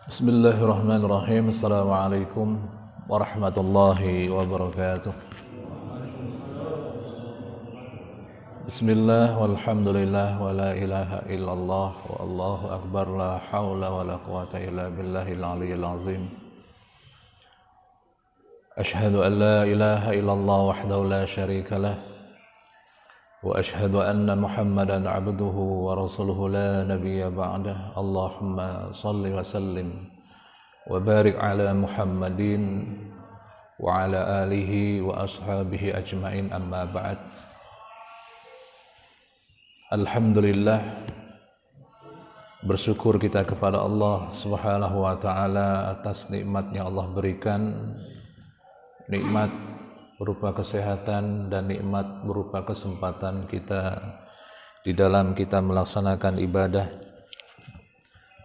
Bismillahirrahmanirrahim. Assalamualaikum warahmatullahi wabarakatuh. Bismillah walhamdulillah wa la ilaha illallah wa allahu akbar la hawla wa la quwata illa billahil aliyyil azim. Ashhadu an la ilaha illallah wahdahu la syarika lah wa ashhadu anna Muhammadan abduhu wa rasuluhu la nabiyya ba'dah. Allahumma salli wa sallim wa barik ala Muhammadin wa ala alihi wa ashabihi ajmain, amma ba'd. Alhamdulillah, bersyukur kita kepada Allah Subhanahu wa ta'ala atas nikmat yang Allah berikan, nikmat berupa kesehatan dan nikmat berupa kesempatan kita di dalam kita melaksanakan ibadah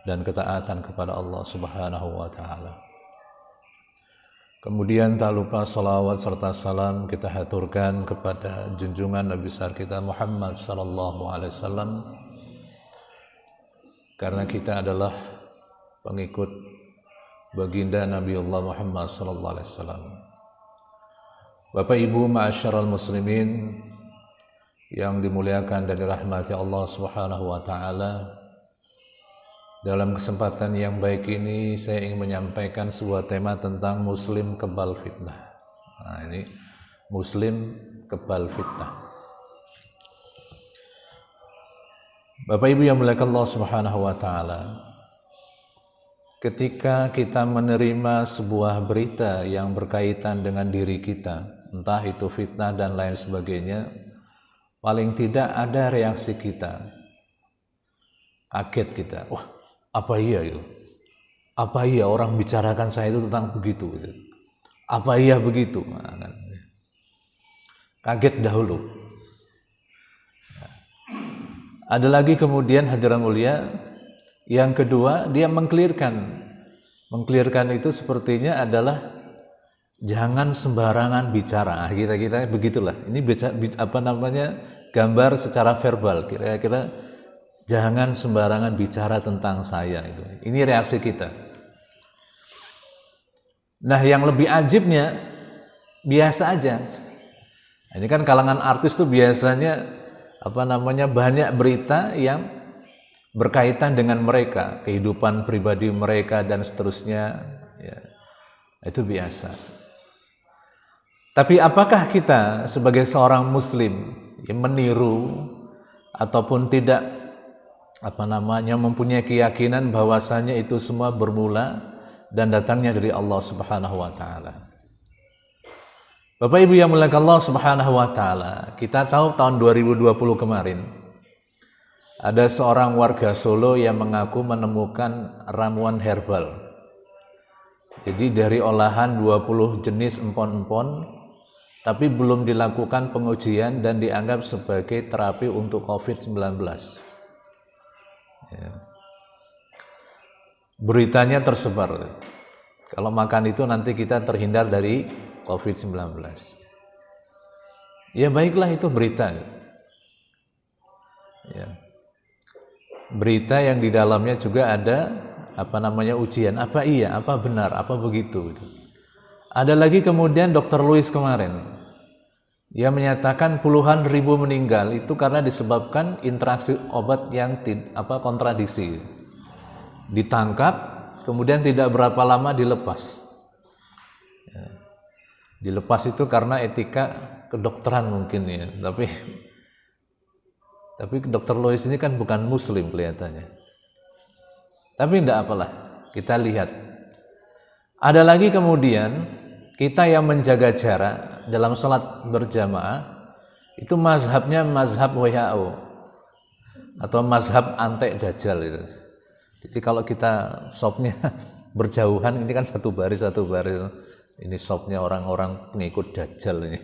dan ketaatan kepada Allah Subhanahu wa ta'ala. Kemudian tak lupa salawat serta salam kita haturkan kepada junjungan Nabi besar kita Muhammad sallallahu alaihi wasallam, karena kita adalah pengikut baginda Nabi Allah Muhammad sallallahu alaihi wasallam. Bapak Ibu ma'asyiral muslimin yang dimuliakan dan dirahmati Allah Subhanahu wa taala, dalam kesempatan yang baik ini saya ingin menyampaikan sebuah tema tentang muslim kebal fitnah. Nah, ini muslim kebal fitnah. Bapak Ibu yang dimuliakan Allah Subhanahu wa taala, ketika kita menerima sebuah berita yang berkaitan dengan diri kita, entah itu fitnah dan lain sebagainya, paling tidak ada reaksi kita. Kaget kita, wah, apa iya itu? Apa iya orang bicarakan saya itu tentang begitu? Apa iya begitu? Nah, kan. Kaget dahulu. Ada lagi kemudian hadirin mulia, yang kedua dia mengklirkan. Mengklirkan itu sepertinya adalah jangan sembarangan bicara. Kita begitulah. Ini gambar secara verbal. Kira-kira jangan sembarangan bicara tentang saya itu. Ini reaksi kita. Nah, yang lebih ajibnya biasa aja. Ini kan kalangan artis tuh biasanya banyak berita yang berkaitan dengan mereka, kehidupan pribadi mereka dan seterusnya, ya. Itu biasa. Tapi apakah kita sebagai seorang muslim yang meniru ataupun tidak mempunyai keyakinan bahwasanya itu semua bermula dan datangnya dari Allah Subhanahu wa taala? Bapak Ibu yang dimuliakan Allah Subhanahu wa taala, kita tahu tahun 2020 kemarin ada seorang warga Solo yang mengaku menemukan ramuan herbal. Jadi dari olahan 20 jenis empon-empon, tapi belum dilakukan pengujian dan dianggap sebagai terapi untuk COVID-19. Ya. Beritanya tersebar. Kalau makan itu nanti kita terhindar dari COVID-19. Ya baiklah, itu berita. Ya. Berita yang di dalamnya juga ada ujian. Apa iya, apa benar, apa begitu. Ada lagi kemudian Dr. Louis kemarin, dia menyatakan puluhan ribu meninggal itu karena disebabkan interaksi obat yang kontradiksi. Ditangkap, kemudian tidak berapa lama dilepas. Ya. Dilepas itu karena etika kedokteran mungkin ya. Tapi Dr. Louis ini kan bukan muslim kelihatannya. Tapi tidak apalah, kita lihat. Ada lagi kemudian kita yang menjaga jarak dalam sholat berjamaah, itu mazhabnya mazhab WHO atau mazhab antek dajjal itu. Jadi kalau kita shopnya berjauhan, ini kan satu baris. Ini shopnya orang-orang pengikut dajjal ini.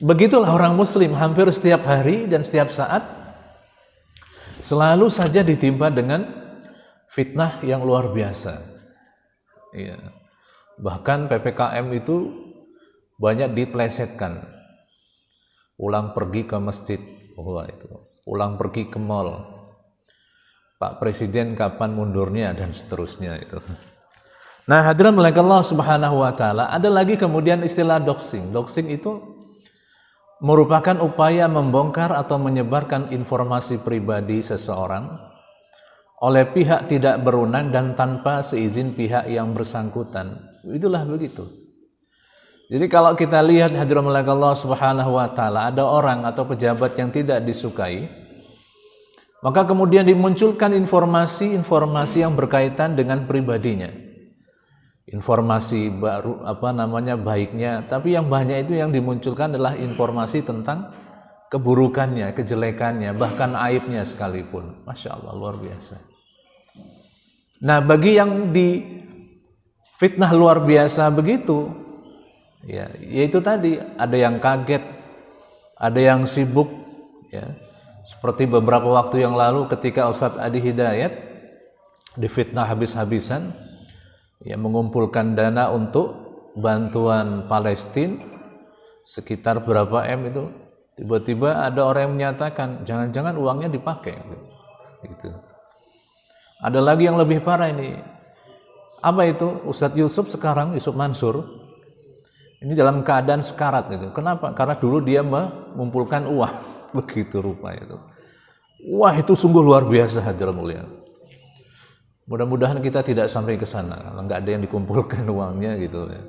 Begitulah orang muslim, hampir setiap hari dan setiap saat selalu saja ditimpa dengan fitnah yang luar biasa. Iya. Bahkan PPKM itu banyak diplesetkan. Pulang pergi ke masjid, pulang pergi ke mall, Pak Presiden kapan mundurnya dan seterusnya itu. Nah, hadirin melihat Allah Subhanahu wa taala, ada lagi kemudian istilah doxing. Doxing itu merupakan upaya membongkar atau menyebarkan informasi pribadi seseorang oleh pihak tidak berwenang dan tanpa seizin pihak yang bersangkutan. Itulah begitu. Jadi kalau kita lihat hadirin melihat Allah Subhanahu wa taala, ada orang atau pejabat yang tidak disukai, maka kemudian dimunculkan informasi-informasi yang berkaitan dengan pribadinya. Informasi baru baiknya, tapi yang banyak itu yang dimunculkan adalah informasi tentang keburukannya, kejelekannya, bahkan aibnya sekalipun. Masya Allah, luar biasa. Nah, bagi yang di fitnah luar biasa begitu, ya, yaitu tadi ada yang kaget, ada yang sibuk, ya. Seperti beberapa waktu yang lalu ketika Ustadz Adi Hidayat difitnah habis-habisan, ya, mengumpulkan dana untuk bantuan Palestina sekitar berapa M itu, tiba-tiba ada orang yang menyatakan jangan-jangan uangnya dipakai gitu. Ada lagi yang lebih parah ini. Apa itu? Ustadz Yusuf Mansur ini dalam keadaan sekarat gitu. Kenapa? Karena dulu dia mengumpulkan uang. Begitu rupa itu. Wah, itu sungguh luar biasa hadirin mulia. Mudah-mudahan kita tidak sampai ke sana, enggak ada yang dikumpulkan uangnya gitu ya.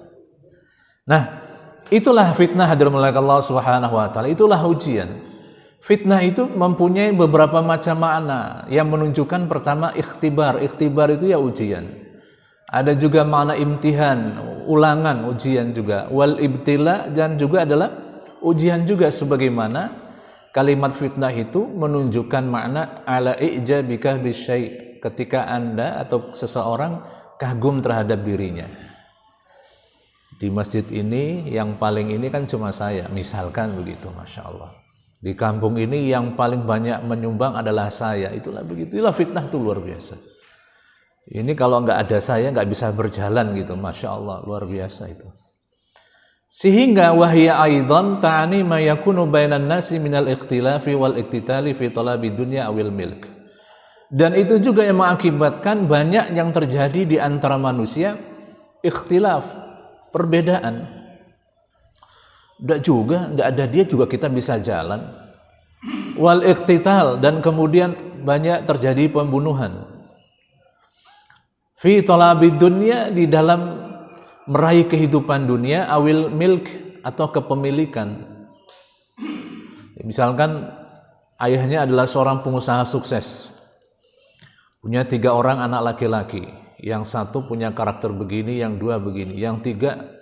Nah, itulah fitnah hadirin mulia Allah Subhanahu wa taala. Itulah ujian. Fitnah itu mempunyai beberapa macam makna yang menunjukkan pertama ikhtibar. Ikhtibar itu ya ujian. Ada juga makna imtihan, ulangan, ujian juga. Wal ibtila, dan juga adalah ujian juga, sebagaimana kalimat fitnah itu menunjukkan makna ala ijabika bisyai', ketika Anda atau seseorang kagum terhadap dirinya. Di masjid ini yang paling ini kan cuma saya, misalkan begitu, Masya Allah. Di kampung ini yang paling banyak menyumbang adalah saya, itulah begitu. Itulah fitnah itu luar biasa. Ini kalau nggak ada saya nggak bisa berjalan gitu, Masya Allah, luar biasa itu. Sehingga wahya aidan ta'ani ma yakunu bainan nasi minal ikhtilafi wal iktitali fi talabi dunya awil milk. Dan itu juga yang mengakibatkan banyak yang terjadi di antara manusia, ikhtilaf, perbedaan. Enggak ada dia juga kita bisa jalan. Wal iktital, dan kemudian banyak terjadi pembunuhan. Fi talabi dunya, di dalam meraih kehidupan dunia, awil milk, atau kepemilikan. Misalkan ayahnya adalah seorang pengusaha sukses, punya 3 orang anak laki-laki, yang satu punya karakter begini, yang 2 begini, yang 3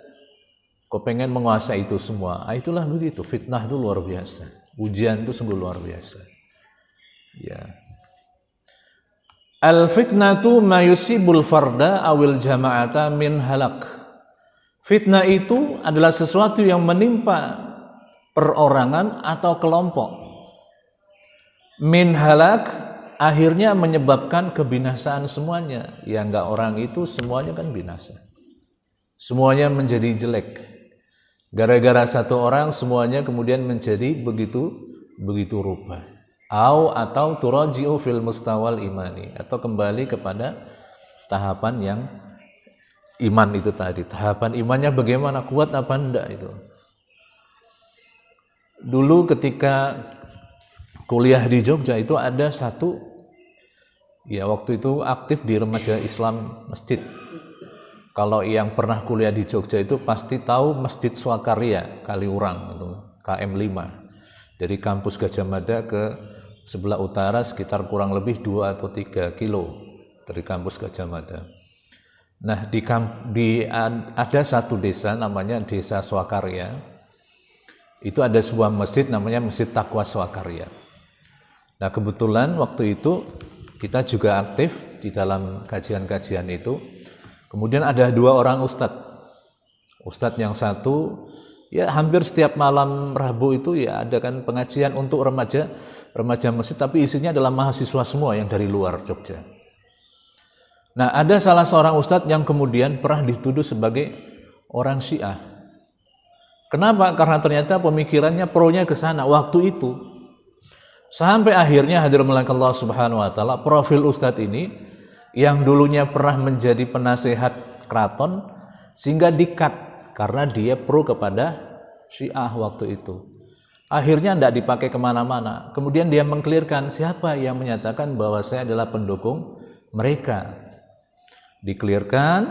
kok pengen menguasai itu semua. Itulah begitu, fitnah itu luar biasa, ujian itu sungguh luar biasa. Ya. Al fitnatu ma yusibul farda awil jama'ata min halak. Fitnah itu adalah sesuatu yang menimpa perorangan atau kelompok. Min halak, akhirnya menyebabkan kebinasaan semuanya. Ya enggak, orang itu semuanya kan binasa. Semuanya menjadi jelek. Gara-gara satu orang semuanya kemudian menjadi begitu rupa. Atau turaji'u fil mustawal imani, atau kembali kepada tahapan yang iman itu tadi. Tahapan imannya bagaimana, kuat apa enggak itu. Dulu ketika kuliah di Jogja itu ada satu, ya waktu itu aktif di remaja Islam masjid. Kalau yang pernah kuliah di Jogja itu pasti tahu Masjid Swakarya Kaliurang itu, KM 5. Dari kampus Gajah Mada ke sebelah utara sekitar kurang lebih 2 atau 3 kilo dari kampus Gajah Mada. Nah, ada satu desa namanya Desa Swakarya. Itu ada sebuah masjid namanya Masjid Taqwa Swakarya. Nah, kebetulan waktu itu kita juga aktif di dalam kajian-kajian itu. Kemudian ada 2 orang ustadz. Ustadz yang satu, ya hampir setiap malam Rabu itu ya ada kan pengajian untuk remaja masjid, tapi isinya adalah mahasiswa semua yang dari luar Jogja. Nah, ada salah seorang ustadz yang kemudian pernah dituduh sebagai orang Syiah. Kenapa? Karena ternyata pemikirannya pronya ke sana waktu itu. Sampai akhirnya hadirin Allah Subhanahu wa taala, profil Ustadz ini yang dulunya pernah menjadi penasehat keraton sehingga di-cut karena dia pro kepada Syiah waktu itu. Akhirnya tidak dipakai kemana-mana. Kemudian dia mengklirkan siapa yang menyatakan bahwa saya adalah pendukung mereka. Diklirkan,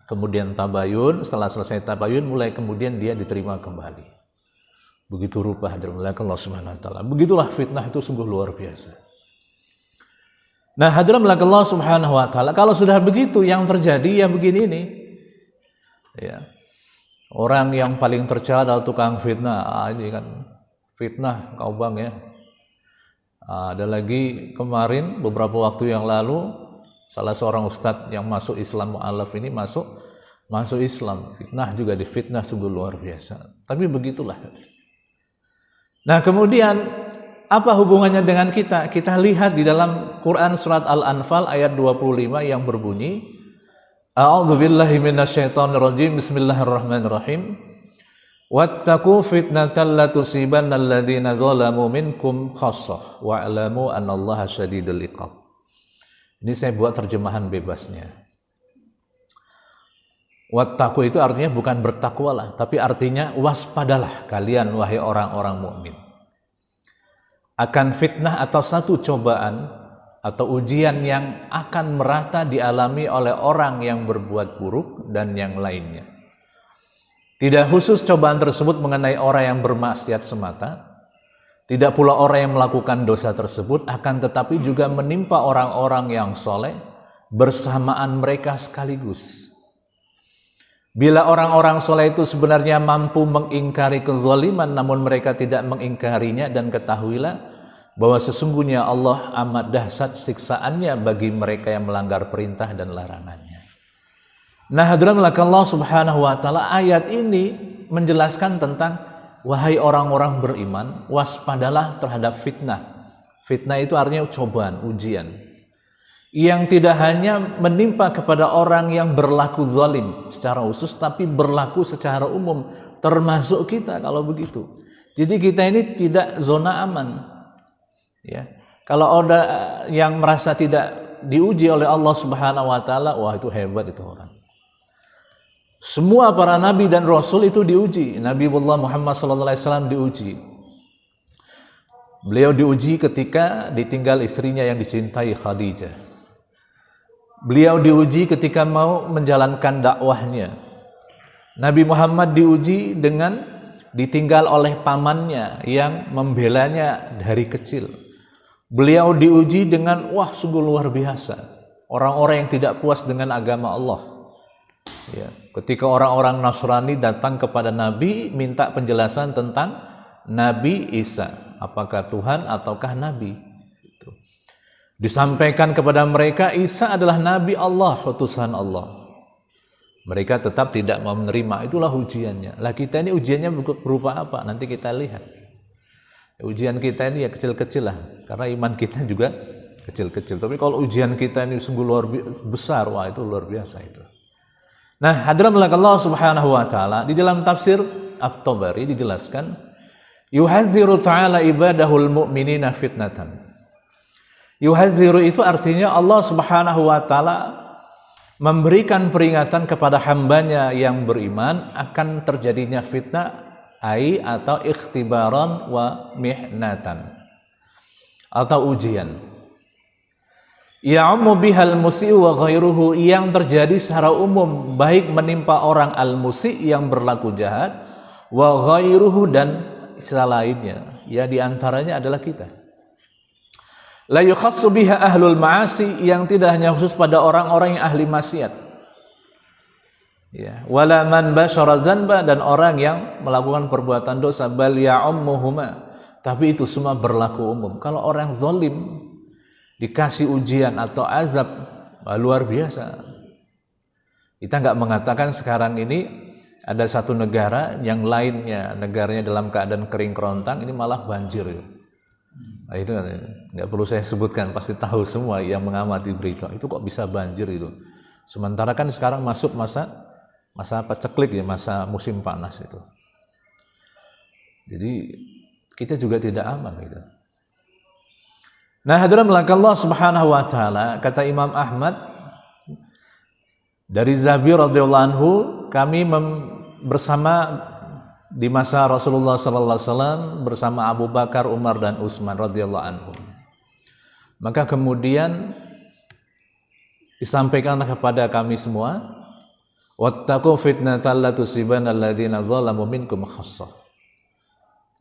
kemudian tabayun. Setelah selesai tabayun, mulai kemudian dia diterima kembali. Begitu rupa hadirin Allah Subhanahu wa taala. Begitulah fitnah itu sungguh luar biasa. Nah, hadirin Allah Subhanahu wa taala, kalau sudah begitu yang terjadi ya begini nih. Ya. Orang yang paling tercela adalah tukang fitnah. Ini kan fitnah kau bang ya. Ada lagi kemarin beberapa waktu yang lalu salah seorang ustadz yang masuk Islam mu'alaf ini masuk Islam. Fitnah juga difitnah sungguh luar biasa. Tapi begitulah. Nah kemudian apa hubungannya dengan kita? Kita lihat di dalam Quran surat Al-Anfal ayat 25 yang berbunyi, A'udzubillahi minasyaitonirrajim. Bismillahirrahmanirrahim. Wattaqu fitnatan la tusibanna alladziina dzalamu minkum khassah wa'lamu annallaha syadidul iqab. Ini saya buat terjemahan bebasnya. Wattaqu itu artinya bukan bertakwalah, tapi artinya waspadalah kalian wahai orang-orang mukmin akan fitnah atau satu cobaan atau ujian yang akan merata dialami oleh orang yang berbuat buruk dan yang lainnya. Tidak khusus cobaan tersebut mengenai orang yang bermaksiat semata, tidak pula orang yang melakukan dosa tersebut, akan tetapi juga menimpa orang-orang yang soleh bersamaan mereka sekaligus. Bila orang-orang soleh itu sebenarnya mampu mengingkari kezaliman, namun mereka tidak mengingkarinya, dan ketahuilah bahwa sesungguhnya Allah amat dahsyat siksaannya bagi mereka yang melanggar perintah dan larangannya. Nah, hadirin Allah Subhanahu wa taala, ayat ini menjelaskan tentang wahai orang-orang beriman, waspadalah terhadap fitnah. Fitnah itu artinya cobaan, ujian yang tidak hanya menimpa kepada orang yang berlaku zalim secara khusus, tapi berlaku secara umum termasuk kita kalau begitu. Jadi kita ini tidak zona aman. Ya, kalau ada yang merasa tidak diuji oleh Allah Subhanahu wa taala, wah itu hebat itu orang. Semua para nabi dan rasul itu diuji. Nabi Muhammad sallallahu alaihi wasallam diuji. Beliau diuji ketika ditinggal istrinya yang dicintai Khadijah. Beliau diuji ketika mau menjalankan dakwahnya. Nabi Muhammad diuji dengan ditinggal oleh pamannya yang membelanya dari kecil. Beliau diuji dengan sungguh luar biasa. Orang-orang yang tidak puas dengan agama Allah. Ya, ketika orang-orang Nasrani datang kepada Nabi minta penjelasan tentang Nabi Isa, apakah Tuhan ataukah Nabi? Itu disampaikan kepada mereka Isa adalah Nabi Allah, utusan Allah. Mereka tetap tidak mau menerima. Itulah ujiannya. Lah kita ini ujiannya berupa apa? Nanti kita lihat. Ujian kita ini ya kecil-kecil lah, karena iman kita juga kecil-kecil. Tapi kalau ujian kita ini sungguh luar besar, wah itu luar biasa itu. Nah, hadirin Allah Subhanahu wa taala, di dalam tafsir At-Tabari dijelaskan, yuhadziru ta'ala ibadahul mu'minina fitnatan. Yuhadziru itu artinya Allah Subhanahu wa taala memberikan peringatan kepada hambanya yang beriman akan terjadinya fitnah atau ikhtibaran wa mihnatan atau ujian. Ya'ummu bihal musi'u wa ghairuhu, yang terjadi secara umum baik menimpa orang al-musi' yang berlaku jahat, wa ghairuhu dan sisa lainnya, ya diantaranya adalah kita. La yukhassu biha ahlul ma'asi, yang tidak hanya khusus pada orang-orang yang ahli maksiat. Ya, wala man basyara dzanba, dan orang yang melakukan perbuatan dosa, bal ya'ummuhuma, tapi itu semua berlaku umum. Kalau orang zalim dikasih ujian atau azab, luar biasa. Kita enggak mengatakan sekarang ini ada satu negara yang lainnya, negaranya dalam keadaan kering kerontang, ini malah banjir. Nah, itu enggak perlu saya sebutkan, pasti tahu semua yang mengamati berita. Itu kok bisa banjir itu. Sementara kan sekarang masuk masa paceklik ya, masa musim panas itu. Jadi kita juga tidak aman gitu. Nah, hadirin Allah Subhanahu wa taala, kata Imam Ahmad dari Zabir radhiyallahu anhu, kami bersama di masa Rasulullah sallallahu alaihi wasallam bersama Abu Bakar, Umar dan Utsman radhiyallahu anhu. Maka kemudian disampaikanlah kepada kami semua, wattaqu fitnatal la tusibanna alladziina dzalamu minkum khassah.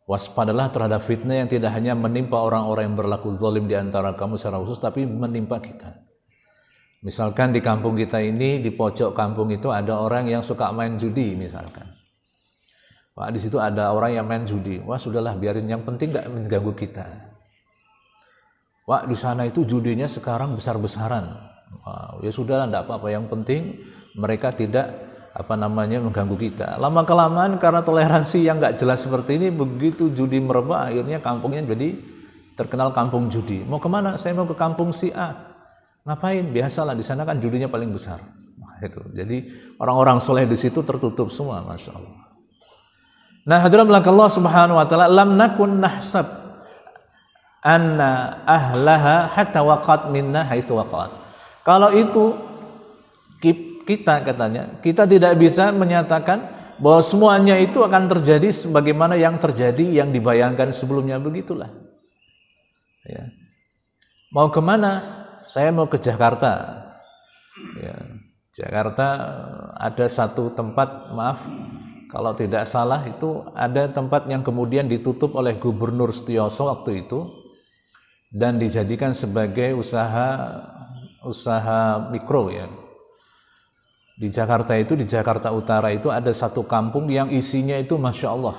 Waspadalah terhadap fitnah yang tidak hanya menimpa orang-orang yang berlaku zalim di antara kamu secara khusus, tapi menimpa kita. Misalkan di kampung kita ini, di pojok kampung itu ada orang yang suka main judi misalkan. Wah, di situ ada orang yang main judi. Wah, sudahlah, biarin, yang penting gak mengganggu kita. Wah, di sana itu judinya sekarang besar-besaran. Wah, ya sudahlah, enggak apa-apa, yang penting mereka tidak mengganggu kita. Lama kelamaan karena toleransi yang nggak jelas seperti ini, begitu judi merebak, akhirnya kampungnya jadi terkenal kampung judi. Mau kemana? Saya mau ke kampung si A. Ngapain? Biasalah, di sana kan judinya paling besar. Nah, itu. Jadi orang-orang soleh di situ tertutup semua, masya Allah. Nah, hadirin Allah Subhanahu wa taala, lam nakun nahsab anna ahlaha hatta waqat minna haitsu waqat. Kalau itu kita, katanya, kita tidak bisa menyatakan bahwa semuanya itu akan terjadi sebagaimana yang terjadi, yang dibayangkan sebelumnya, begitulah. Ya. Mau kemana? Saya mau ke Jakarta. Ya. Jakarta ada satu tempat, maaf kalau tidak salah, itu ada tempat yang kemudian ditutup oleh Gubernur Setiyoso waktu itu dan dijadikan sebagai usaha mikro, ya. Di Jakarta itu, di Jakarta Utara itu ada satu kampung yang isinya itu Masya Allah.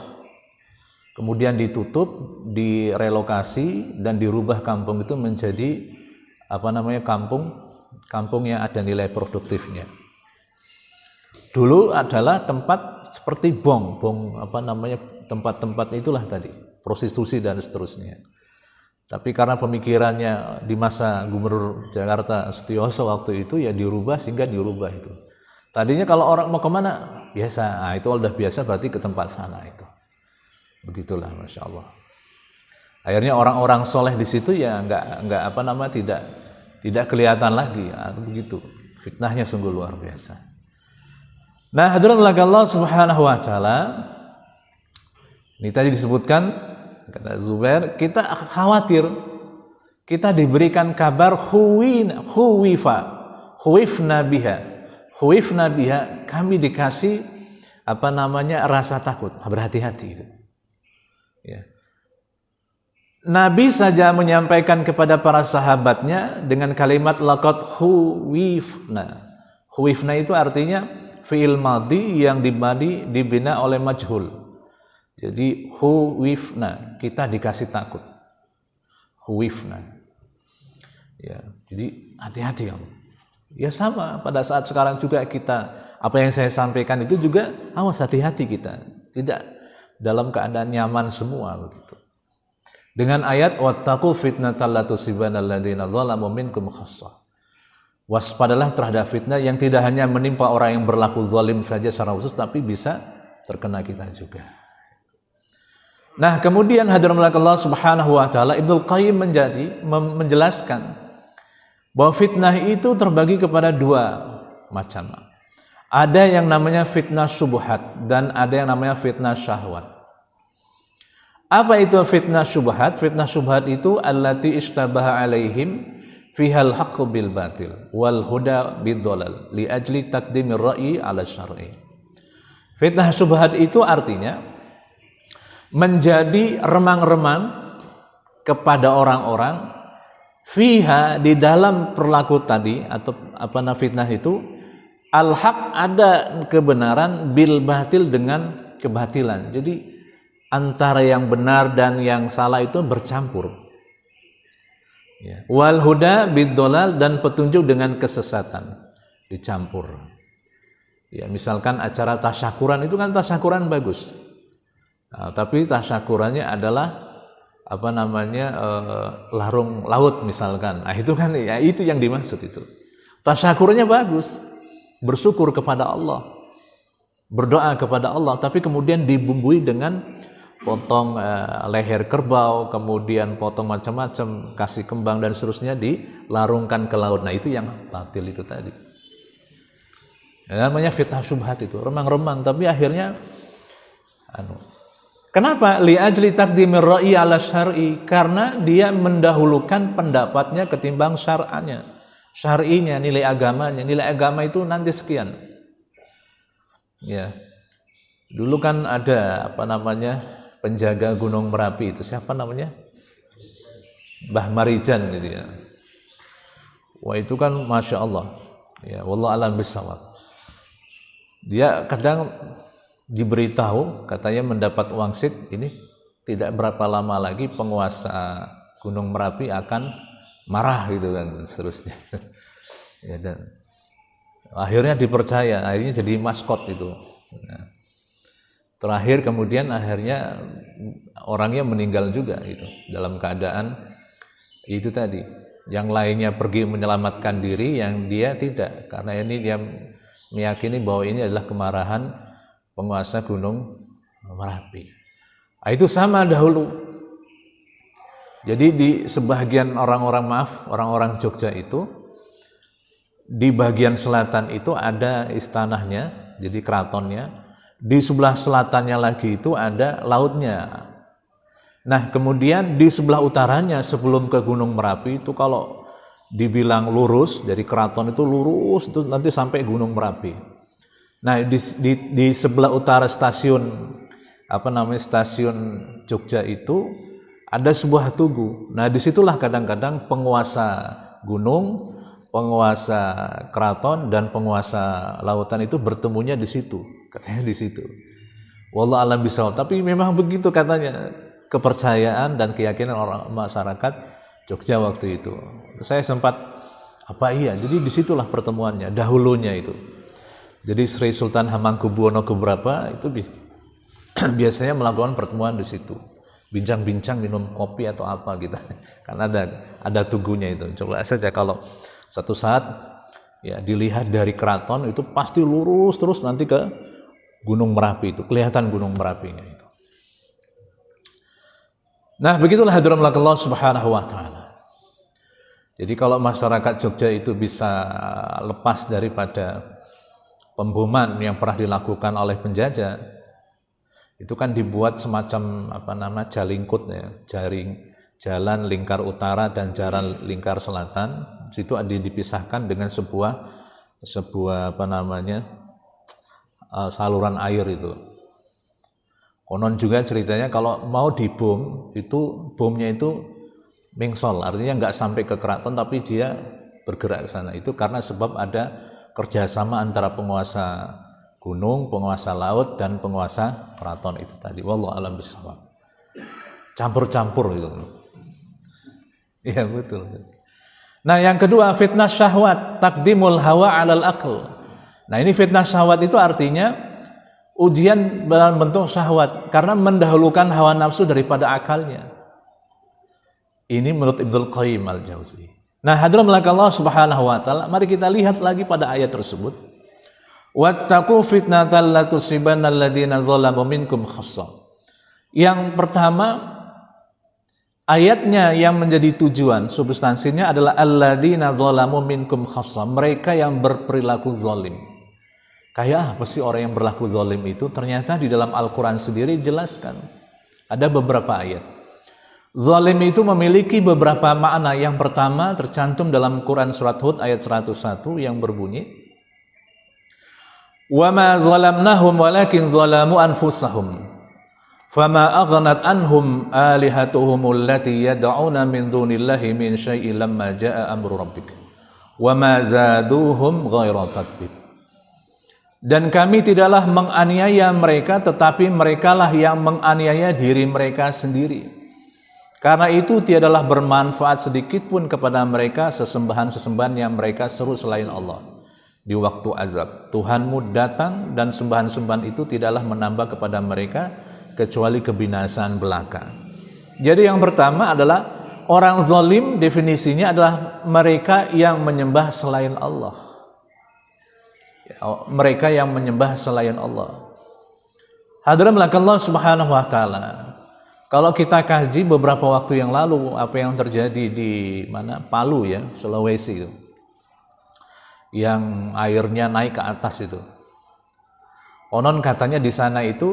Kemudian ditutup, direlokasi, dan dirubah kampung itu menjadi kampung yang ada nilai produktifnya. Dulu adalah tempat seperti tempat-tempat itulah tadi, prostitusi dan seterusnya. Tapi karena pemikirannya di masa Gubernur Jakarta Setiyoso waktu itu, ya dirubah sehingga dirubah itu. Tadinya kalau orang mau kemana? Biasa, nah, itu udah biasa berarti ke tempat sana itu. Begitulah, masya Allah. Akhirnya orang-orang soleh di situ ya tidak kelihatan lagi. Nah, begitu. Fitnahnya sungguh luar biasa. Nah, hadirin Allah Subhanahu wa taala. Ini tadi disebutkan, kata Zubair, kita khawatir kita diberikan kabar Huwifna biha, kami dikasih rasa takut, berhati-hati itu. Ya. Nabi saja menyampaikan kepada para sahabatnya dengan kalimat laqad huwifna. Huwifna itu artinya fi'il madhi yang dibina oleh majhul. Jadi huwifna, kita dikasih takut. Huwifna. Ya, jadi hati-hati kamu. Ya sama, pada saat sekarang juga kita, apa yang saya sampaikan itu juga, awas, hati-hati kita. Tidak dalam keadaan nyaman semua begitu. Dengan ayat wattaqu fitnatal la tusibanna alladziina dzalamu minkum khassah. Waspadalah terhadap fitnah yang tidak hanya menimpa orang yang berlaku zalim saja secara khusus, tapi bisa terkena kita juga. Nah, kemudian hadirin Allah Subhanahu wa taala, Ibnu Qayyim menjelaskan bahwa fitnah itu terbagi kepada dua macam. Ada yang namanya fitnah syubhat dan ada yang namanya fitnah syahwat. Apa itu fitnah syubhat? Fitnah syubhat itu allati istabaha alaihim fihal haqqu bil batil wal huda bid dhalal li ajli taqdimir ra'yi ala syar'i. Fitnah syubhat itu artinya menjadi remang-remang kepada orang-orang fiha, di dalam perilaku tadi atau fitnah itu, al-haq, ada kebenaran, bil batil, dengan kebatilan. Jadi antara yang benar dan yang salah itu bercampur. Ya. Wal huda bid dhalal, dan petunjuk dengan kesesatan dicampur. Ya, misalkan acara tasyakuran itu kan tasyakuran bagus. Nah, tapi tasyakurannya adalah larung laut misalkan. Nah, itu kan ya itu yang dimaksud itu. Tasyakurnya bagus. Bersyukur kepada Allah. Berdoa kepada Allah, tapi kemudian dibumbui dengan potong leher kerbau, kemudian potong macam-macam, kasih kembang dan seterusnya, dilarungkan ke laut. Nah itu yang batil itu tadi. Namanya fitnah syubhat itu, remang-remang, tapi akhirnya kenapa? Li ajli taqdimir ra'i ala syar'i, karena dia mendahulukan pendapatnya ketimbang syar'anya. Syar'inya, nilai agamanya. Nilai agama itu nanti sekian. Ya. Dulu kan ada penjaga Gunung Merapi itu, siapa namanya? Mbah Marijan gitu ya. Wah itu kan Masya Allah. Ya, wallahu a'lam bishawab. Dia kadang diberitahu katanya mendapat wangsit, ini tidak berapa lama lagi penguasa Gunung Merapi akan marah gitu kan, seterusnya. Ya, dan akhirnya dipercaya, akhirnya jadi maskot itu. Nah, terakhir kemudian akhirnya orangnya meninggal juga itu dalam keadaan itu tadi. Yang lainnya pergi menyelamatkan diri, yang dia tidak, karena ini dia meyakini bahwa ini adalah kemarahan penguasa Gunung Merapi. Itu sama dahulu. Jadi di sebagian orang-orang Jogja itu, di bagian selatan itu ada istanahnya, jadi keratonnya. Di sebelah selatannya lagi itu ada lautnya. Nah kemudian di sebelah utaranya sebelum ke Gunung Merapi itu, kalau dibilang lurus dari keraton itu lurus itu nanti sampai Gunung Merapi. Nah di sebelah utara stasiun stasiun Jogja itu ada sebuah tugu. Nah disitulah kadang-kadang penguasa gunung, penguasa keraton dan penguasa lautan itu bertemunya di situ, katanya di situ. Wallahu a'lam bishawab. Tapi memang begitu katanya kepercayaan dan keyakinan orang masyarakat Jogja waktu itu. Saya sempat jadi disitulah pertemuannya dahulunya itu. Jadi Sri Sultan Hamengkubuwono keberapa itu biasanya melakukan pertemuan di situ, bincang-bincang, minum kopi atau apa gitu. Karena ada tugunya itu. Coba saja kalau satu saat ya dilihat dari keraton itu pasti lurus terus nanti ke Gunung Merapi itu, kelihatan Gunung Merapinya itu. Nah, begitulah hadirin Allah Subhanahu wa taala. Jadi kalau masyarakat Jogja itu bisa lepas daripada pemboman yang pernah dilakukan oleh penjajah, itu kan dibuat semacam jalingkut ya, jalan lingkar utara dan jalan lingkar selatan. Situ dipisahkan dengan sebuah saluran air itu. Konon juga ceritanya kalau mau dibom itu bomnya itu mengsol, artinya nggak sampai ke keraton tapi dia bergerak ke sana. Itu karena sebab ada kerjasama antara penguasa gunung, penguasa laut dan penguasa keraton itu tadi. Wallahu a'lam bishawab. Campur-campur gitu. Iya betul. Nah yang kedua fitnah syahwat, takdimul hawa 'alal aql. Nah ini fitnah syahwat itu artinya ujian dalam bentuk syahwat karena mendahulukan hawa nafsu daripada akalnya. Ini menurut Ibnul Qayyim al-Jauzi. Nah hadirin Allah Subhanahu wa taala, mari kita lihat lagi pada ayat tersebut. Wattaqu fitnatal la tusibanna alladziina dzalamu minkum khassah. Yang pertama, ayatnya yang menjadi tujuan, substansinya adalah alladziina dzalamu minkum khassah, mereka yang berperilaku zalim. Kayak apa sih orang yang berlaku zalim itu? Ternyata di dalam Al-Quran sendiri jelaskan. Ada beberapa ayat. Zalim itu memiliki beberapa makna. Yang pertama tercantum dalam Quran surat Hud ayat 101 yang berbunyi, "Wa ma zalamnahum walakin zalamu anfusahum. Fama aghnat anhum alihatuhum allati yad'una min dunillahi min syai'in lamma jaa'a amru rabbik. Wa ma zaduhum ghaira tatbib." Dan kami tidaklah menganiaya mereka, tetapi merekalah yang menganiaya diri mereka sendiri. Karena itu tiadalah bermanfaat sedikit pun kepada mereka sesembahan-sesembahan yang mereka seru selain Allah. Di waktu azab, Tuhanmu datang dan sembahan-sembahan itu tidaklah menambah kepada mereka kecuali kebinasaan belaka. Jadi yang pertama adalah orang zalim, definisinya adalah mereka yang menyembah selain Allah. Mereka yang menyembah selain Allah. Hadirin Allah Subhanahu wa taala. Kalau kita kaji beberapa waktu yang lalu apa yang terjadi di mana Palu ya, Sulawesi itu, yang airnya naik ke atas itu. Konon katanya di sana itu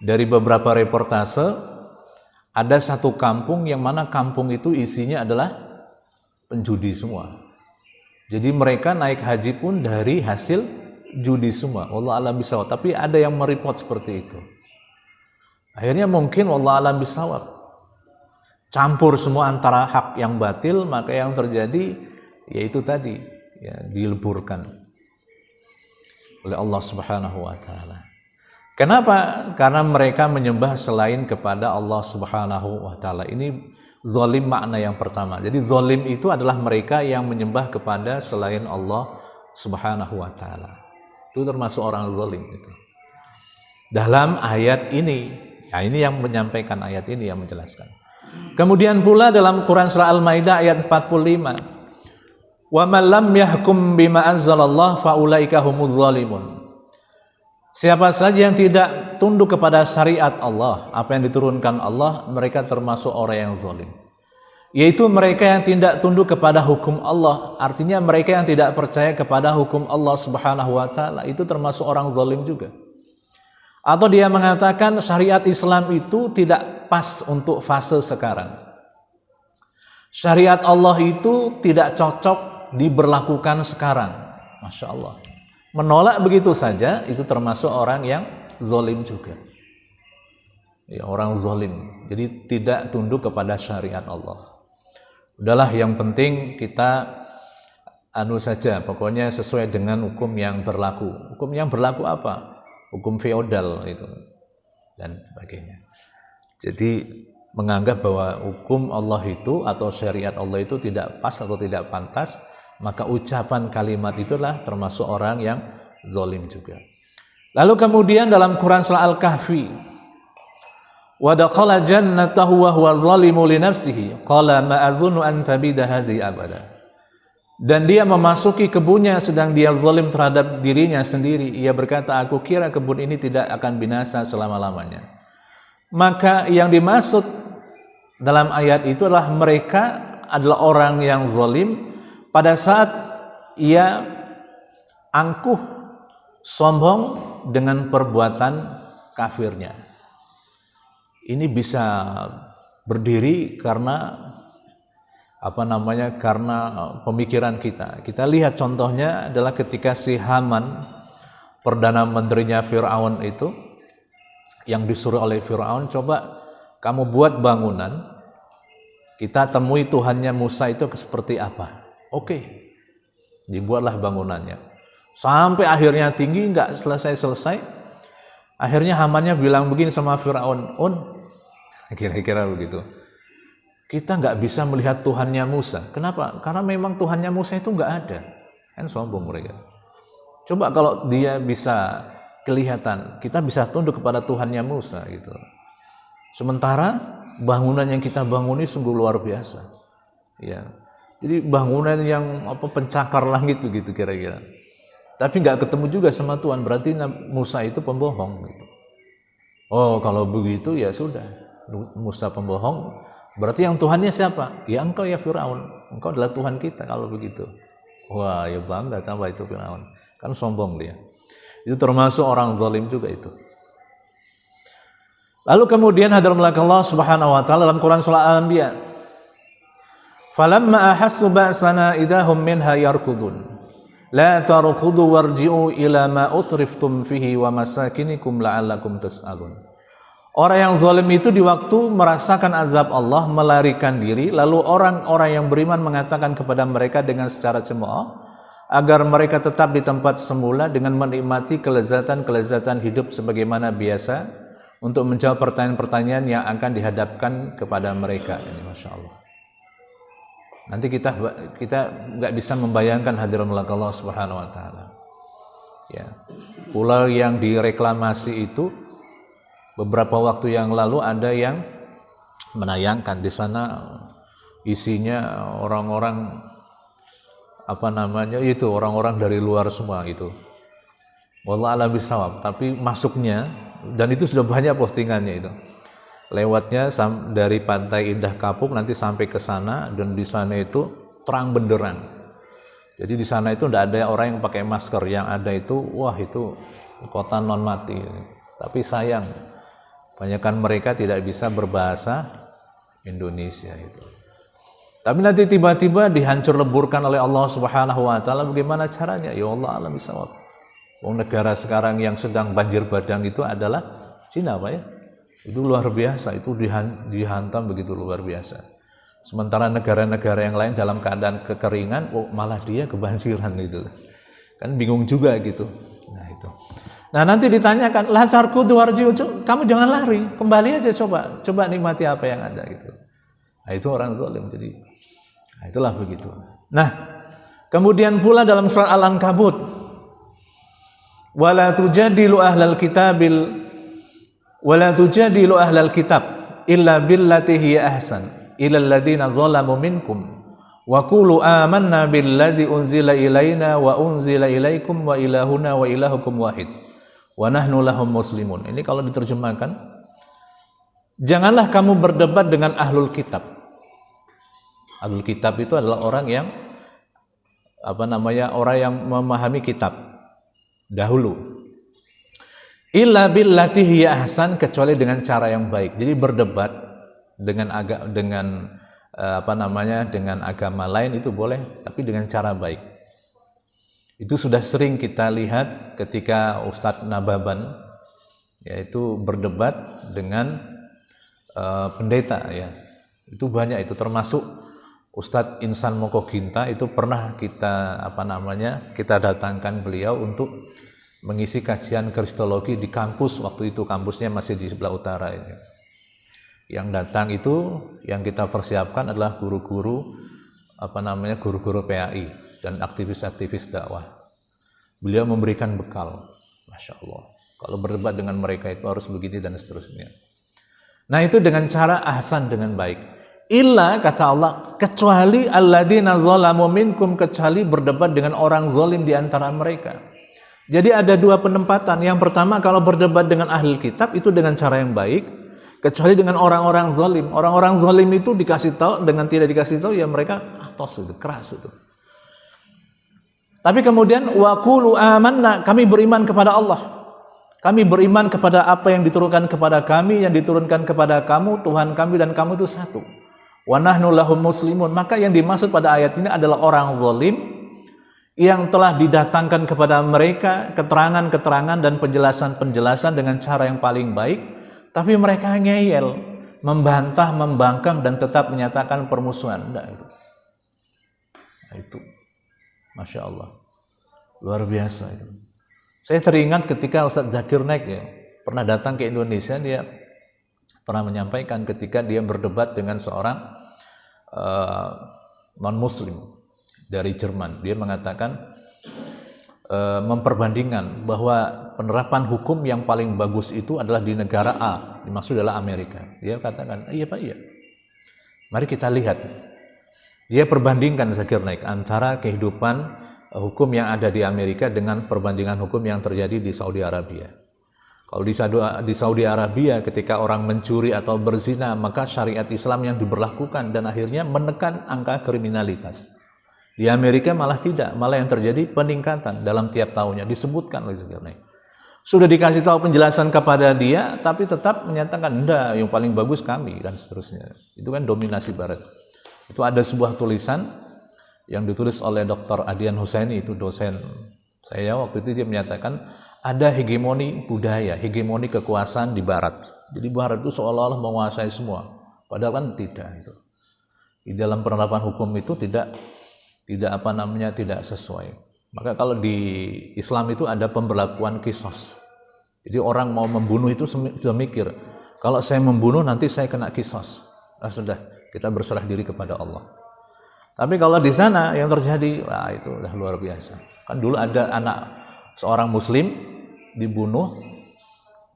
dari beberapa reportase ada satu kampung yang mana kampung itu isinya adalah penjudi semua. Jadi mereka naik haji pun dari hasil judi semua. Wallahu a'lam bishawab. Tapi ada yang mereport seperti itu. Akhirnya mungkin wallahu a'lam bishawab, campur semua antara hak yang batil, maka yang terjadi yaitu tadi ya, dileburkan oleh Allah Subhanahu wa taala. Kenapa? Karena mereka menyembah selain kepada Allah Subhanahu wa taala. Ini zalim makna yang pertama. Jadi zalim itu adalah mereka yang menyembah kepada selain Allah Subhanahu wa taala. Itu termasuk orang zalim itu. Dalam ayat ini, ya ini yang menyampaikan ayat ini yang menjelaskan. Kemudian pula dalam Quran surah Al-Maidah ayat 45. Wa man lam yahkum bima anzalallah faulaika humudz zalimun. Siapa saja yang tidak tunduk kepada syariat Allah, apa yang diturunkan Allah, mereka termasuk orang yang zalim. Yaitu mereka yang tidak tunduk kepada hukum Allah, artinya mereka yang tidak percaya kepada hukum Allah Subhanahu wa taala, itu termasuk orang zalim juga. Atau dia mengatakan syariat Islam itu tidak pas untuk fase sekarang. Syariat Allah itu tidak cocok diberlakukan sekarang. Masya Allah. Menolak begitu saja, itu termasuk orang yang zalim juga. Ya, orang zalim. Jadi tidak tunduk kepada syariat Allah. Udahlah, yang penting kita saja, pokoknya sesuai dengan hukum yang berlaku. Hukum yang berlaku apa? Hukum feodal itu dan sebagainya. Jadi menganggap bahwa hukum Allah itu atau syariat Allah itu tidak pas atau tidak pantas, maka ucapan kalimat itulah termasuk orang yang zalim juga. Lalu kemudian dalam Quran surah Al-Kahfi, wa dakhala jannatahu wa huwa zalimu li nafsihi qala ma adzunnu an tabida hadhihi abada. Dan dia memasuki kebunnya sedang dia zalim terhadap dirinya sendiri. Ia berkata, aku kira kebun ini tidak akan binasa selama-lamanya. Maka yang dimaksud dalam ayat itu adalah mereka adalah orang yang zalim pada saat ia angkuh sombong dengan perbuatan kafirnya. Ini bisa berdiri karena karena pemikiran kita. Kita lihat contohnya adalah ketika si Haman, perdana menterinya Fir'aun itu, yang disuruh oleh Fir'aun, coba kamu buat bangunan, kita temui Tuhannya Musa itu seperti apa. Oke, dibuatlah bangunannya. Sampai akhirnya tinggi, nggak selesai-selesai. Akhirnya Hamannya bilang begini sama Fir'aun, kira-kira begitu. Kita nggak bisa melihat Tuhannya Musa. Kenapa? Karena memang Tuhannya Musa itu nggak ada. Kan sombong mereka. Coba kalau dia bisa kelihatan, kita bisa tunduk kepada Tuhannya Musa gitu. Sementara bangunan yang kita bangun ini sungguh luar biasa. Ya. Jadi bangunan yang pencakar langit begitu kira-kira. Tapi nggak ketemu juga sama Tuhan, berarti Musa itu pembohong gitu. Oh, kalau begitu ya sudah. Musa pembohong. Berarti yang Tuhannya siapa? Ya engkau ya Fir'aun. Engkau adalah Tuhan kita kalau begitu. Wah, ya bangga tambah itu Fir'aun. Kan sombong dia. Itu termasuk orang zalim juga itu. Lalu kemudian hadirlah Allah Subhanahu wa taala dalam Quran surah Al-Anbiya. Falamma ahassu ba'sana idahum minha yarkudun. La tarkudu warji'u ila ma utriftum fihi wa masakinikum la'allakum tas'alun. Orang yang zalim itu di waktu merasakan azab Allah melarikan diri, lalu orang-orang yang beriman mengatakan kepada mereka dengan secara cemooh agar mereka tetap di tempat semula dengan menikmati kelezatan-kelezatan hidup sebagaimana biasa untuk menjawab pertanyaan-pertanyaan yang akan dihadapkan kepada mereka. Ini Masya Allah. Nanti kita nggak bisa membayangkan hadirat Allah Subhanahu Wa Taala. Ya, pulau yang direklamasi itu beberapa waktu yang lalu ada yang menayangkan di sana isinya orang-orang orang-orang dari luar semua itu. Wallahu a'lam bishawab, tapi masuknya dan itu sudah banyak postingannya itu. lewatnya dari Pantai Indah Kapuk nanti sampai ke sana, dan di sana itu terang benderang. Jadi di sana itu tidak ada orang yang pakai masker, yang ada itu wah itu kota non mati. Tapi sayang, kebanyakan mereka tidak bisa berbahasa Indonesia itu. Tapi nanti tiba-tiba dihancur leburkan oleh Allah Subhanahu wa taala. Bagaimana caranya? Ya Allah alam bisawab. Negara sekarang yang sedang banjir bandang itu adalah Cina, Pak ya. Itu luar biasa, itu dihantam begitu luar biasa. Sementara negara-negara yang lain dalam keadaan kekeringan, malah dia kebanjiran gitu. Kan bingung juga gitu. Nah itu. Nah nanti ditanyakan, la tarkudu warji'u, kamu jangan lari, kembali aja coba nikmati apa yang ada gitu. Nah itu orang zalim. Jadi nah, itulah begitu. Nah kemudian pula dalam surah Al-Ankabut, wala tujadilu ahlal kitab illa billati hiya ahsan illal ladzina zalamu minkum wa qulu amanna billadzi unzila ilaina wa unzila ilaikum wa ilahuna wa ilahukum wahid wa nahnu lahum muslimun. Ini kalau diterjemahkan, janganlah kamu berdebat dengan ahlul kitab. Ahlul kitab itu adalah orang yang orang yang memahami kitab dahulu. Illa billati hiya ahsan, kecuali dengan cara yang baik. Jadi berdebat dengan dengan agama lain itu boleh, tapi dengan cara baik. Itu sudah sering kita lihat ketika Ustadz Nababan yaitu berdebat dengan pendeta ya. Itu banyak, itu termasuk Ustadz Insan Mokoginta itu pernah kita datangkan beliau untuk mengisi kajian kristologi di kampus. Waktu itu kampusnya masih di sebelah utara ini. Yang datang itu yang kita persiapkan adalah guru-guru PAI dan aktivis-aktivis dakwah. Beliau memberikan bekal, Masya Allah. Kalau berdebat dengan mereka itu harus begini dan seterusnya. Nah itu dengan cara ahsan, dengan baik. Illa, kata Allah, kecuali alladzina zalamu minkum, kecuali berdebat dengan orang zalim di antara mereka. Jadi ada dua penempatan. Yang pertama, kalau berdebat dengan ahli kitab itu dengan cara yang baik, kecuali dengan orang-orang zalim. Orang-orang zalim itu dikasih tahu, dengan tidak dikasih tahu ya mereka tos itu, keras itu. Tapi kemudian waqulu amanna, kami beriman kepada Allah. Kami beriman kepada apa yang diturunkan kepada kami, yang diturunkan kepada kamu, Tuhan kami dan kamu itu satu. Wa nahnu lahum muslimun. Maka yang dimaksud pada ayat ini adalah orang zalim yang telah didatangkan kepada mereka keterangan-keterangan dan penjelasan-penjelasan dengan cara yang paling baik, tapi mereka ngeyel, membantah, membangkang dan tetap menyatakan permusuhan. Nah, itu. Masya Allah. Luar biasa itu. Saya teringat ketika Ustadz Zakir Naik ya, pernah datang ke Indonesia, dia pernah menyampaikan ketika dia berdebat dengan seorang non-muslim dari Jerman. Dia mengatakan memperbandingkan bahwa penerapan hukum yang paling bagus itu adalah di negara A, dimaksud adalah Amerika. Dia katakan, iya Pak, iya. Mari kita lihat. Dia perbandingkan Zakir Naik antara kehidupan hukum yang ada di Amerika dengan perbandingan hukum yang terjadi di Saudi Arabia. Kalau di Saudi Arabia ketika orang mencuri atau berzina, maka syariat Islam yang diberlakukan dan akhirnya menekan angka kriminalitas. Di Amerika malah tidak, malah yang terjadi peningkatan dalam tiap tahunnya, disebutkan oleh Zakir Naik. Sudah dikasih tahu penjelasan kepada dia, tapi tetap menyatakan, enggak, yang paling bagus kami, dan seterusnya. Itu kan dominasi Barat. Itu ada sebuah tulisan yang ditulis oleh Dr. Adian Husaini, itu dosen saya. Waktu itu dia menyatakan ada hegemoni budaya, hegemoni kekuasaan di Barat. Jadi Barat itu seolah-olah menguasai semua, padahal kan tidak. Itu di dalam penerapan hukum itu tidak sesuai. Maka kalau di Islam itu ada pemberlakuan kisos. Jadi orang mau membunuh itu sudah mikir, kalau saya membunuh nanti saya kena kisos. Sudah, kita berserah diri kepada Allah. Tapi kalau di sana yang terjadi, wah itu udah luar biasa. Kan dulu ada anak seorang muslim dibunuh,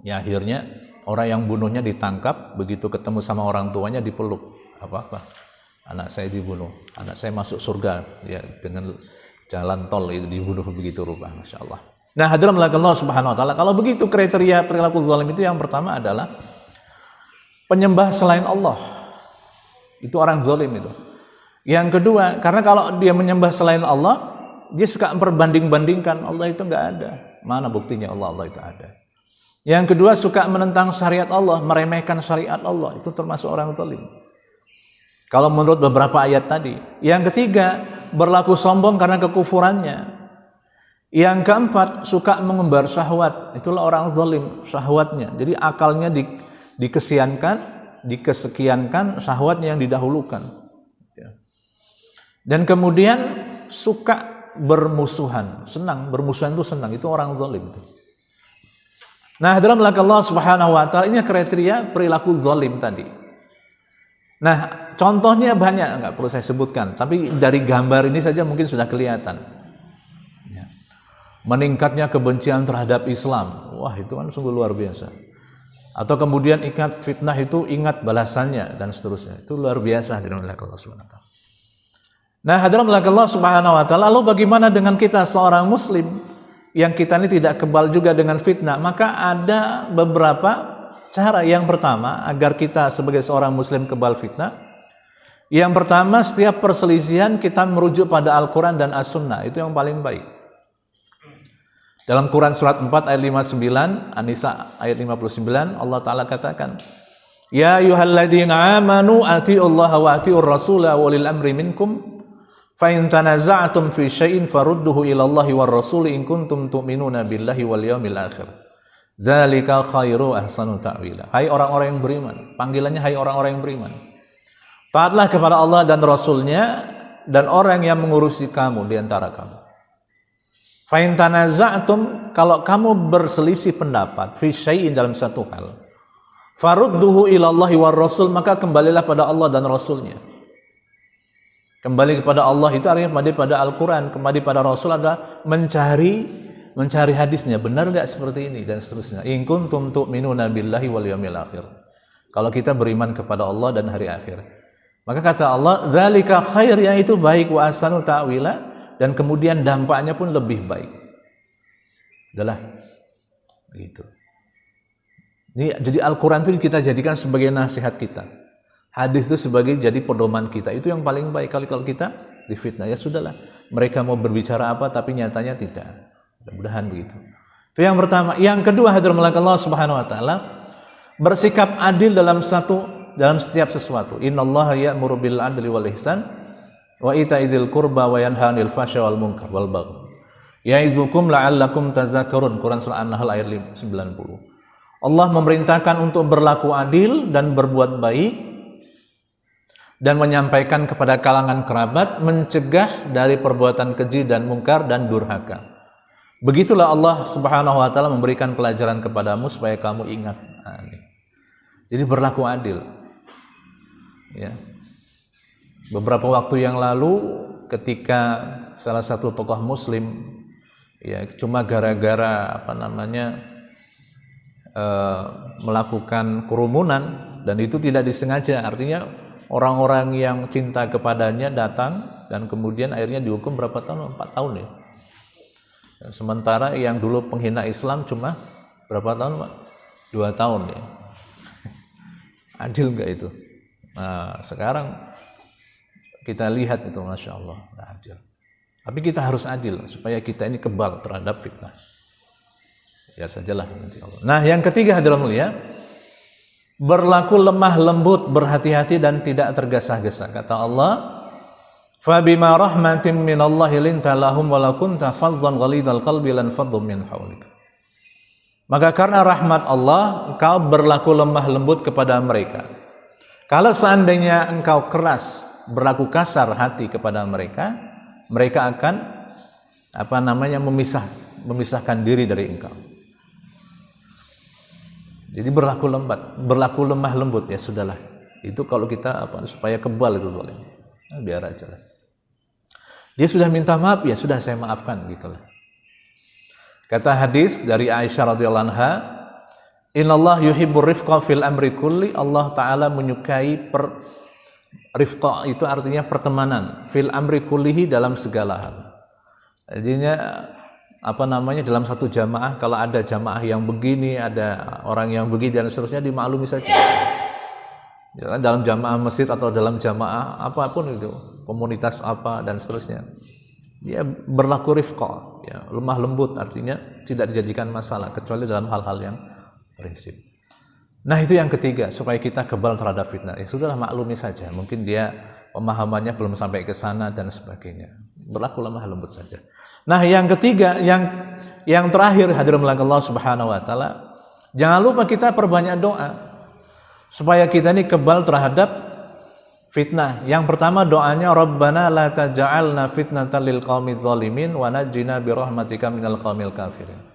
ya akhirnya orang yang bunuhnya ditangkap, begitu ketemu sama orang tuanya dipeluk. Apa-apa, anak saya dibunuh, anak saya masuk surga, ya dengan jalan tol itu dibunuh begitu rupa, Masya Allah. Nah, hadirin Allah Subhanahu wa taala, kalau begitu kriteria perilaku zalim itu yang pertama adalah penyembah selain Allah. Itu orang zalim itu. Yang kedua, karena kalau dia menyembah selain Allah, dia suka memperbanding-bandingkan, Allah itu enggak ada. Mana buktinya Allah itu ada. Yang kedua, suka menentang syariat Allah, meremehkan syariat Allah. Itu termasuk orang zalim. Kalau menurut beberapa ayat tadi. Yang ketiga, berlaku sombong karena kekufurannya. Yang keempat, suka mengumbar syahwat. Itulah orang zalim, syahwatnya. Jadi akalnya dikesekiankan, syahwatnya yang didahulukan. Dan kemudian suka bermusuhan. Senang, bermusuhan itu senang. Itu orang zalim. Nah, dalam Allah Subhanahu wa taala ini kriteria perilaku zalim tadi. Nah, contohnya banyak, enggak perlu saya sebutkan, tapi dari gambar ini saja mungkin sudah kelihatan. Ya. Meningkatnya kebencian terhadap Islam. Wah, itu kan sungguh luar biasa. Atau kemudian ingat fitnah itu, ingat balasannya dan seterusnya. Itu luar biasa di dalam Allah Subhanahu wa taala. Nah, dalam Allah Subhanahu wa taala, lalu bagaimana dengan kita seorang muslim yang kita ini tidak kebal juga dengan fitnah? Maka ada beberapa cara. Yang pertama, agar kita sebagai seorang muslim kebal fitnah, yang pertama, setiap perselisihan kita merujuk pada Al-Quran dan As-Sunnah. Itu yang paling baik. Dalam Quran surat 4 ayat 59, An-Nisa ayat 59, Allah Ta'ala katakan, Ya ayyuhalladzina amanu ati'ullaha wa ati'ur rasula wa ulil amri minkum, fa in tanaza'tum fi syai'in farudduhu ila Allahi war rasuli in kuntum tu'minuna billahi wal yawmil akhir. Dzalika khairu ahsanu ta'wila. Hai orang-orang yang beriman. Panggilannya hai orang-orang yang beriman. Taatlah kepada Allah dan Rasulnya dan orang yang mengurusi kamu di antara kamu. Fa in tanaza'tum, kalau kamu berselisih pendapat fi syai'in dalam satu hal, farudduhu ila Allahi war rasul, maka kembalilah pada Allah dan Rasulnya. Kembali kepada Allah itu artinya kembali pada Al-Quran, kembali pada Rasul adalah mencari hadisnya, benar enggak seperti ini dan seterusnya. In kuntum tu'minuna billahi wal yawmil akhir. Kalau kita beriman kepada Allah dan hari akhir. Maka kata Allah, dzalika khair, yang itu baik, wa ahsanu ta'wila, dan kemudian dampaknya pun lebih baik. Adalah begitu. Ini jadi Al-Quran itu kita jadikan sebagai nasihat kita. Hadis itu sebagai jadi pedoman kita. Itu yang paling baik. Kalau kita difitnah, ya sudahlah. Mereka mau berbicara apa, tapi nyatanya tidak. Mudah-mudahan begitu. Itu yang pertama. Yang kedua, hadirullah Allah Subhanahu wa taala, bersikap adil dalam setiap sesuatu. Innallaha ya'muru bil adli wal ihsan wa ita'idzil qurba wa yanha 'anil fahsya wal munkar wal baghi. Ya'idzukum la'allakum tadhakkarun. Quran surah An-Nahl ayat 90. Allah memerintahkan untuk berlaku adil dan berbuat baik, dan menyampaikan kepada kalangan kerabat, mencegah dari perbuatan keji dan mungkar dan durhaka. Begitulah Allah Subhanahu wa taala memberikan pelajaran kepadamu supaya kamu ingat. Jadi berlaku adil. Ya. Beberapa waktu yang lalu ketika salah satu tokoh muslim, ya, cuma gara-gara melakukan kerumunan, dan itu tidak disengaja, artinya orang-orang yang cinta kepadanya datang dan kemudian akhirnya dihukum berapa tahun? 4 tahun ya. Sementara yang dulu penghina Islam cuma berapa tahun, Pak? 2 tahun ya. Adil enggak itu? Nah, sekarang kita lihat itu, Masya Allah, adil. Tapi kita harus adil supaya kita ini kebal terhadap fitnah. Ya sajalah nanti Allah. Nah, yang ketiga hadirin mulia, berlaku lemah lembut, berhati-hati dan tidak tergesa-gesa. Kata Allah, "Fabima rahmatin minallahi linta lahum wa law kunta faddan ghalidhal qalbi lan faddu min hawlik." Maka karena rahmat Allah, engkau berlaku lemah lembut kepada mereka. Kalau seandainya engkau keras, berlaku kasar hati kepada mereka, mereka akan memisahkan diri dari engkau. Jadi berlaku lemah lembut, ya sudahlah. Itu kalau kita supaya kebal itu boleh. Nah, biar aja lah. Dia sudah minta maaf, ya sudah saya maafkan gitulah. Kata hadis dari Aisyah radhiyallahu anha, "Innallah yuhibbur rifqa fil amri kulli." Allah taala menyukai rifqa, itu artinya pertemanan, fil amri kullihi, dalam segala hal. Jadinya dalam satu jamaah, kalau ada jamaah yang begini, ada orang yang begini dan seterusnya, dimaklumi saja. dalam jamaah masjid atau dalam jamaah apapun itu, komunitas apa dan seterusnya, dia berlaku rifqah, ya, lemah lembut, artinya tidak dijadikan masalah kecuali dalam hal-hal yang prinsip. Nah itu yang ketiga, supaya kita kebal terhadap fitnah. Ya sudahlah, maklumi saja, mungkin dia pemahamannya belum sampai ke sana dan sebagainya, berlaku lemah lembut saja. Nah yang ketiga, yang terakhir, hadirin Allah Subhanahu wa taala, jangan lupa kita perbanyak doa supaya kita ini kebal terhadap fitnah. Yang pertama doanya, Rabbana la taj'alna fitnatan lil qaumidz zalimin wa najjina bi rahmatika minal qaumil kafirin.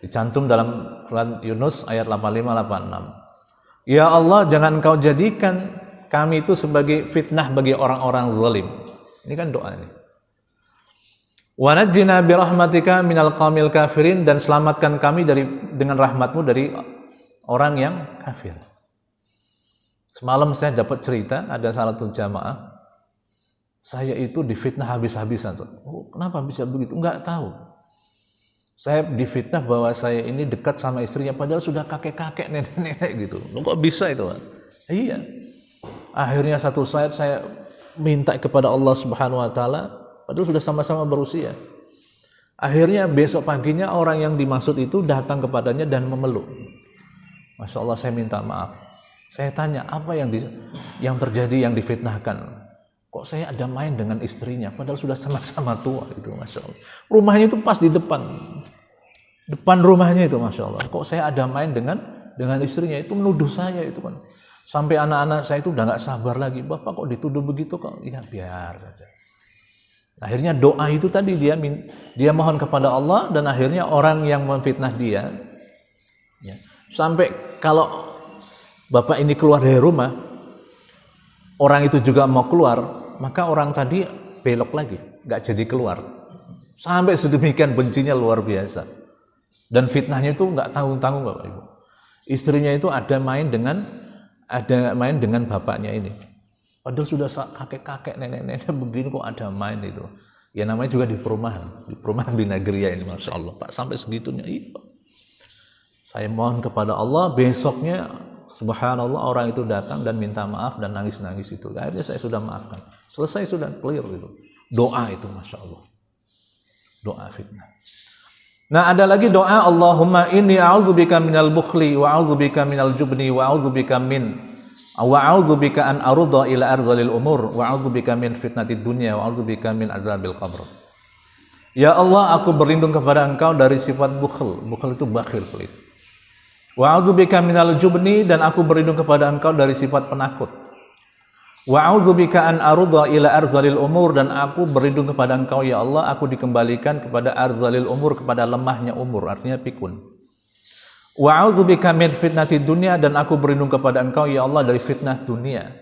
Dicantum dalam surat Yunus ayat 85-86. Ya Allah, jangan Engkau jadikan kami itu sebagai fitnah bagi orang-orang zalim. Ini kan doa ini. Wa najjina bi rahmatika minal qaumil kafirin, dan selamatkan kami dengan rahmat-Mu dari orang yang kafir. Semalam saya dapat cerita, ada salah satu jamaah, saya itu difitnah habis-habisan. Oh, kenapa bisa begitu? Enggak tahu. Saya difitnah bahwa saya ini dekat sama istrinya, padahal sudah kakek-kakek, nenek-nenek gitu. Kok bisa itu? Iya. Akhirnya satu saat saya minta kepada Allah Subhanahu wa taala, padahal sudah sama-sama berusia. Akhirnya besok paginya orang yang dimaksud itu datang kepadanya dan memeluk. Masya Allah, saya minta maaf. Saya tanya, apa yang terjadi, yang difitnahkan? Kok saya ada main dengan istrinya, padahal sudah sama-sama tua itu, Masya Allah. Rumahnya itu pas di depan rumahnya itu, Masya Allah. Kok saya ada main dengan istrinya, itu menuduh saya itu kan. Sampai anak-anak saya itu udah gak sabar lagi, Bapak kok dituduh begitu kok? Ya biar saja. Akhirnya doa itu tadi dia mohon kepada Allah, dan akhirnya orang yang memfitnah dia, ya, sampai kalau Bapak ini keluar dari rumah, orang itu juga mau keluar, maka orang tadi belok lagi, gak jadi keluar. Sampai sedemikian bencinya luar biasa. Dan fitnahnya itu gak tanggung-tanggung, Bapak Ibu. Istrinya itu ada main dengan bapaknya ini. Padahal sudah kakek-kakek, nenek-nenek begini kok ada main itu. Ya namanya juga di perumahan Binagria ini, Masya Allah. Pak, sampai segitunya, iya. Saya mohon kepada Allah, besoknya subhanallah orang itu datang dan minta maaf dan nangis-nangis itu. Akhirnya saya sudah maafkan. Selesai, sudah clear itu. Doa itu, Masya Allah. Doa fitnah. Nah ada lagi doa, Allahumma inni a'udzubika minal bukhli wa a'udzubika minal jubni wa a'udzubika an arudha ila arzalil umur wa a'udzubika min fitnatid dunya wa a'udzubika min azabil qabr. Ya Allah, aku berlindung kepada Engkau dari sifat bukhl. Bukhl itu bakhil, pelit. Wa a'udzubika minal jubni, dan aku berlindung kepada Engkau dari sifat penakut. Wa a'udzubika an arudha ila arzalil umur, dan aku berlindung kepada Engkau ya Allah, aku dikembalikan kepada arzalil umur, kepada lemahnya umur, artinya pikun. Wa a'udzubika min fitnatid dunya, dan aku berlindung kepada Engkau ya Allah dari fitnah dunia.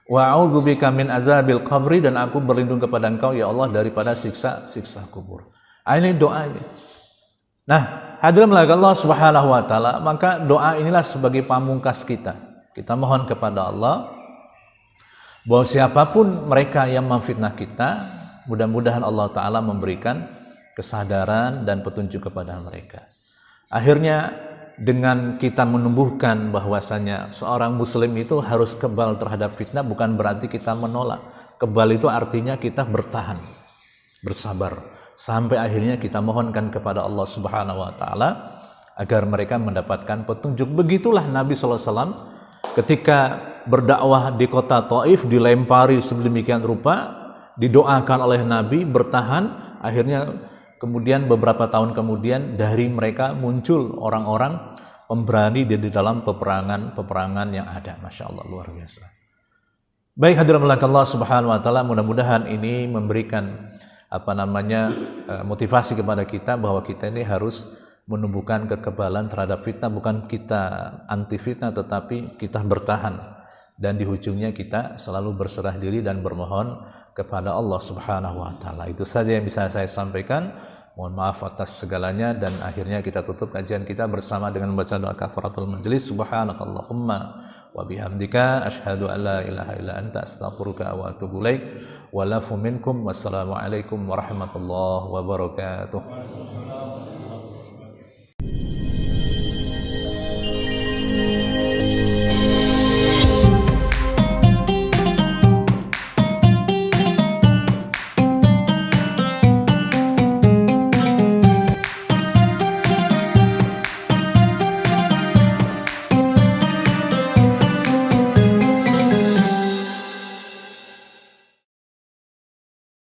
Wa a'udzubika min azabil qabri, dan aku berlindung kepada Engkau ya Allah daripada siksa kubur. Ini doanya. Nah, hadirin Allah Subhanahu wa taala, maka doa inilah sebagai pamungkas kita. Kita mohon kepada Allah bahwa siapapun mereka yang memfitnah kita, mudah-mudahan Allah taala memberikan kesadaran dan petunjuk kepada mereka. Akhirnya dengan kita menumbuhkan bahwasanya seorang muslim itu harus kebal terhadap fitnah, bukan berarti kita menolak. Kebal itu artinya kita bertahan, bersabar, sampai akhirnya kita mohonkan kepada Allah Subhanahu wa taala agar mereka mendapatkan petunjuk. Begitulah Nabi sallallahu alaihi wasallam ketika berdakwah di kota Taif, dilempari sedemikian rupa, didoakan oleh Nabi, bertahan. Akhirnya kemudian beberapa tahun kemudian dari mereka muncul orang-orang pemberani di dalam peperangan yang ada. Masya Allah, luar biasa. Baik, hadirin Allah Subhanahu wa taala, mudah-mudahan ini memberikan motivasi kepada kita bahwa kita ini harus menumbuhkan kekebalan terhadap fitnah. Bukan kita anti fitnah, tetapi kita bertahan, dan di ujungnya kita selalu berserah diri dan bermohon kepada Allah Subhanahu wa taala. Itu saja yang bisa saya sampaikan. Mohon maaf atas segalanya, dan akhirnya kita tutup kajian kita bersama dengan membaca doa kafaratul majlis. Subhanakallahumma wa bihamdika asyhadu an la ilaha illa anta astaghfiruka wa atubu ilaik. Walafu minkum. Wassalamualaikum warahmatullahi wabarakatuh.